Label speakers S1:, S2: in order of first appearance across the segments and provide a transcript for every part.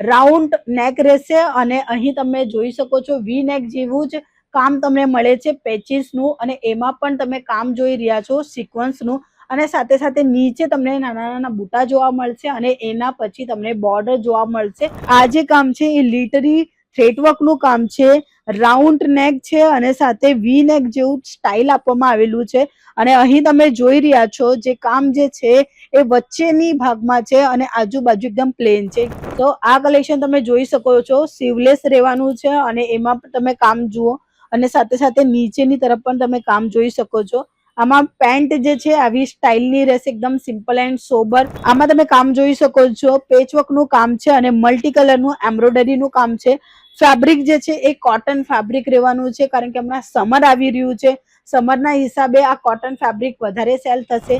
S1: Round નેક રહેશે અને અહીં તમે જોઈ શકો છો વી નેક જેવું જ કામ તમને મળે છે પેચીસનું, અને એમાં પણ તમે કામ જોઈ રહ્યા છો સિક્વન્સનું, અને સાથે સાથે નીચે તમને નાના નાના બુટા જોવા મળશે અને એના પછી તમને બોર્ડર જોવા મળશે. આ જે કામ છે એ લિટરી થ્રેડવર્ક નું કામ છે, રાઉન્ડ નેક છે અને સાથે વી નેક જેવું સ્ટાઇલ આપવામાં આવેલું છે. અને અહીં તમે જોઈ રહ્યા છો જે કામ જે છે એ વચ્ચેની ભાગમાં છે અને આજુબાજુ એકદમ પ્લેન છે. તો આ કલેક્શન તમે જોઈ શકો છો, સીવલેસ રહેવાનું છે અને એમાં પણ તમે કામ જુઓ, અને સાથે સાથે નીચેની તરફ પણ તમે કામ જોઈ શકો છો. આમાં પેન્ટ જે છે આવી સ્ટાઇલની રહેશે, એકદમ સિમ્પલ એન્ડ સોબર. આમાં તમે કામ જોઈ શકો છો, પેચવર્ક નું કામ છે અને મલ્ટી કલર નું એમ્બ્રોઇડરી નું કામ છે. ફેબ્રિક જે છે એ કોટન ફેબ્રિક રહેવાનું છે, કારણ કે હમણાં સમર આવી રહ્યું છે. સમરના હિસાબે આ કોટન ફેબ્રિક વધારે સેલ થશે.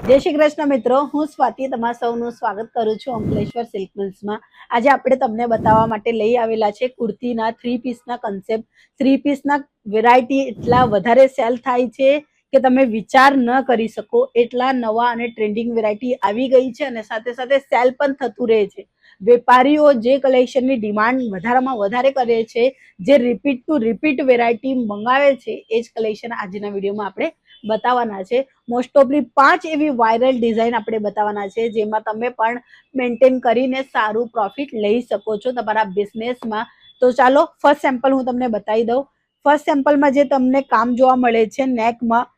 S1: જય શ્રી કૃષ્ણ મિત્રો, હું સ્વાતિ તમારા સૌનું સ્વાગત કરું છું અંકલેશ્વર સિલ્ક મિલ્સમાં. આજે આપણે તમને બતાવવા માટે લઈ આવેલા છે કુર્તીના 3 પીસના કન્સેપ્ટ. 3 પીસના વેરાયટી એટલા વધારે સેલ થાય છે કે તમે વિચાર ન કરી શકો, એટલા નવા અને ટ્રેન્ડિંગ વેરાયટી આવી ગઈ છે અને સાથે સાથે સેલ પણ થતું રહે છે. વેપારીઓ જે કલેક્શનની ડિમાન્ડ વધારેમાં વધારે કરે છે, જે રિપીટ ટુ રિપીટ વેરાયટી મંગાવે છે, એ જ કલેક્શન આજના વિડીયોમાં આપણે બતાવવાના છે. મોસ્ટ ઓફલી 5 એવી વાયરલ ડિઝાઇન આપણે બતાવવાના છે, જેમાં તમે પણ મેન્ટેન કરીને સારું પ્રોફિટ લઈ શકો છો તમારા બિઝનેસમાં. તો ચાલો ફર્સ્ટ સેમ્પલ હું તમને બતાવી દઉં. ફર્સ્ટ સેમ્પલમાં જે તમને કામ જોવા મળે છે નેકમાં,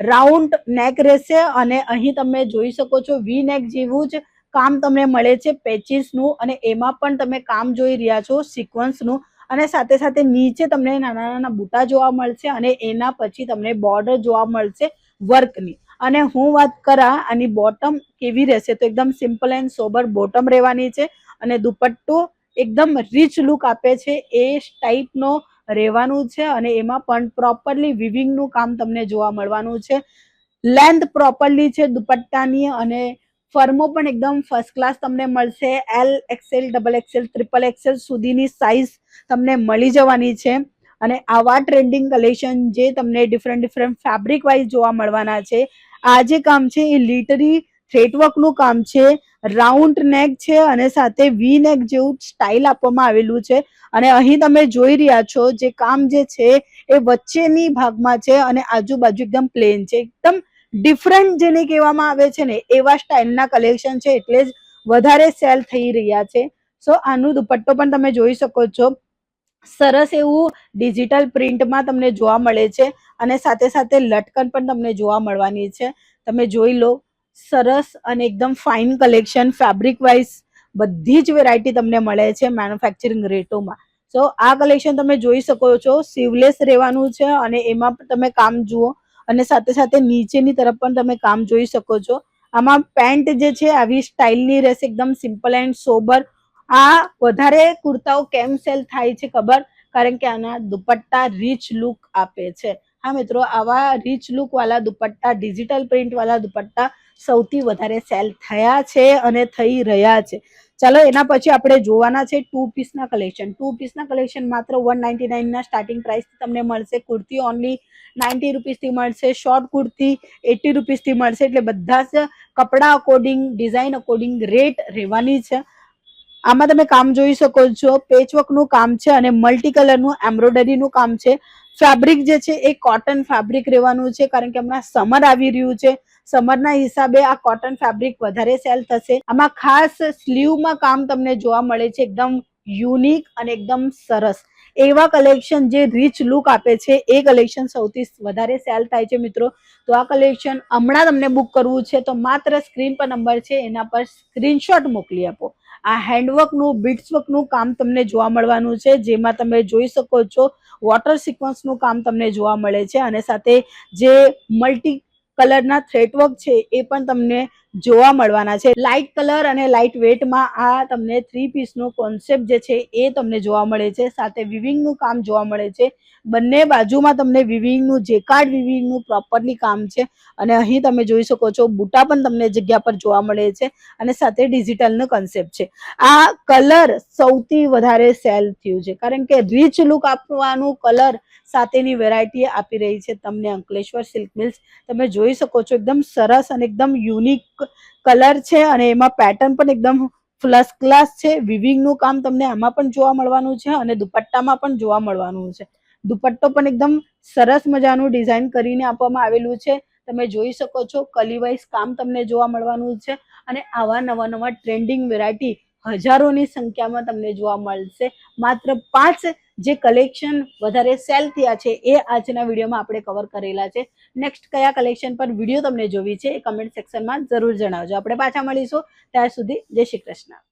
S1: રાઉન્ડ નેક રહેશે અને અહીં તમે જોઈ શકો છો વી નેક જેવું જ કામ તમને મળે છે પેચીસનું, અને એમાં પણ તમે કામ જોઈ રહ્યા છો સિક્વન્સનું, અને સાથે સાથે નીચે તમને નાના નાના બુટા જોવા મળશે અને એના પછી તમને બોર્ડર જોવા મળશે વર્કની. અને હું વાત કરા આની બોટમ કેવી રહેશે, તો એકદમ સિમ્પલ એન્ડ સોબર બોટમ રહેવાની છે અને દુપટ્ટો એકદમ રીચ લુક આપે છે એ ટાઈપનો રહેવાનું છે, અને એમાં પણ પ્રોપરલી વિવિંગ નું કામ તમને જોવા મળવાનું છે. લેન્થ પ્રોપરલી છે દુપટ્ટાની, અને ફર્મો પણ એકદમ ફર્સ્ટ ક્લાસ તમને મળશે. L Excel, double XL, triple XL સુધીની સાઇઝ તમને મળી જવાની છે. અને આવા ટ્રેન્ડિંગ કલેક્શન જે તમને ડિફરન્ટ ફેબ્રિક વાઇઝ જોવા મળવાના છે. આ જે કામ છે એ લિટરી થ્રેડવર્ક નું કામ છે, રાઉન્ડ નેક છે અને સાથે વી નેક જેવું સ્ટાઇલ આપવામાં આવેલું છે. અને અહીં તમે જોઈ રહ્યા છો જે કામ જે છે એ વચ્ચેની ભાગમાં છે અને આજુબાજુ એકદમ પ્લેન છે. એકદમ ડિફરન્ટ જેને કહેવામાં આવે છે ને એવા સ્ટાઇલના કલેક્શન છે, એટલે જ વધારે સેલ થઈ રહ્યા છે. સો આનું દુપટ્ટો પણ તમે જોઈ શકો છો, સરસ એવું ડિજિટલ પ્રિન્ટમાં તમને જોવા મળે છે અને સાથે સાથે લટકન પણ તમને જોવા મળવાની છે. તમે જોઈ લો, સરસ અને એકદમ ફાઇન કલેક્શન. ફેબ્રિક વાઇઝ બધી જ વેરાયટી તમને મળે છે મેન્યુફેક્ચરિંગ રેટોમાં. સો આ કલેક્શન તમે જોઈ શકો છો, સીવલેસ રહેવાનું છે અને એમાં પણ તમે કામ જુઓ, અને સાથે સાથે નીચેની તરફ પણ તમે કામ જોઈ શકો છો. આમાં પેન્ટ જે છે આવી સ્ટાઇલની રહેશે, એકદમ સિમ્પલ એન્ડ સોબર. આ વધારે કુર્તાઓ કેમ સેલ થાય છે ખબર? કારણ કે આના દુપટ્ટા રીચ લુક આપે છે. હા મિત્રો, આવા રીચ લુક વાળા દુપટ્ટા, ડિજિટલ પ્રિન્ટ વાળા દુપટ્ટા સૌથી વધારે સેલ થયા છે અને થઈ રહ્યા છે. ચાલો એના પછી આપણે જોવાના છે 2 પીસના કલેક્શન. 2 પીસના કલેક્શન માત્ર 199 ના સ્ટાર્ટિંગ પ્રાઇસ તમને મળશે. કુર્તી ઓનલી 90 રૂપીસથી મળશે, શોર્ટ કુર્તી 80 રૂપીસથી મળશે. એટલે બધા જ કપડા અકોર્ડિંગ, ડિઝાઇન અકોર્ડિંગ રેટ રહેવાની છે. આમાં તમે કામ જોઈ શકો છો, પેચવર્ક નું કામ છે અને મલ્ટી કલર નું એમ્બ્રોઇડરી નું કામ છે. ફેબ્રિક જે છે એ કોટન ફેબ્રિક રહેવાનું છે, કારણ કે હમણાં સમર આવી રહ્યું છે. સમરના હિસાબે આ કોટન ફેબ્રિક વધારે સેલ થશે. આમાં ખાસ સ્લીવમાં કામ તમને જોવા મળે છે, એકદમ યુનિક અને એકદમ સરસ એવા કલેક્શન જે રીચ લુક આપે છે, એ કલેક્શન સૌથી વધારે સેલ થાય છે મિત્રો. તો આ કલેક્શન હમણાં તમને બુક કરવું છે તો માત્ર સ્ક્રીન પર નંબર છે, એના પર સ્ક્રીનશોટ મોકલી આપો. આ હેન્ડવર્કનું, બીટ્સવર્કનું કામ તમને જોવા મળવાનું છે, જેમાં તમે જોઈ શકો છો વોટર સિક્વન્સનું કામ તમને જોવા મળે છે, અને સાથે જે મલ્ટી કલરના થ્રેડવર્ક છે એ પણ તમને જોવા મળવાના છે. લાઇટ કલર અને લાઇટ વેટમાં આ તમને 3 પીસનો કોન્સેપ્ટ જે છે એ તમને જોવા મળે છે. સાથે વિવિંગનું કામ જોવા મળે છે. બંને બાજુમાં તમને વિવિંગનું, જેકાર્ડ વિવિંગનું પ્રોપરલી કામ છે, અને અહીં તમે જોઈ શકો છો બુટા પણ તમને જગ્યા પર જોવા મળે છે, અને સાથે ડિજિટલનો કન્સેપ્ટ છે. આ કલર સૌથી વધારે સેલ થયું છે, કારણ કે રીચ લુક આપવાનું કલર સાથેની વેરાયટી આપી રહી છે તમને અંકલેશ્વર સિલ્ક મિલ્સ. તમે જોઈ શકો છો એકદમ સરસ અને એકદમ યુનિક કલર છે અને એમાં પેટર્ન પણ એકદમ ફર્સ્ટ ક્લાસ છે. વિવિંગનું કામ તમને આમાં પણ જોવા મળવાનું છે અને દુપટ્ટામાં પણ જોવા મળવાનું છે. દુપટ્ટો પણ એકદમ સરસ મજાનું ડિઝાઇન કરીને આપવામાં આવેલું છે. તમે જોઈ શકો છો કલીવાઇઝ કામ તમને જોવા મળવાનું છે અને આવા નવા ટ્રેન્ડિંગ વેરાયટી હજારોની સંખ્યામાં તમને જોવા મળશે. માત્ર 5 જે કલેક્શન વધારે સેલ થયા છે એ આજના વિડીયોમાં આપણે કવર કરેલા છે. નેક્સ્ટ કયા કલેક્શન પર વિડીયો તમને જોવી છે એ કમેન્ટ સેક્શનમાં જરૂર જણાવજો. આપણે પાછા મળીશું. ત્યાં સુધી જય શ્રી કૃષ્ણ.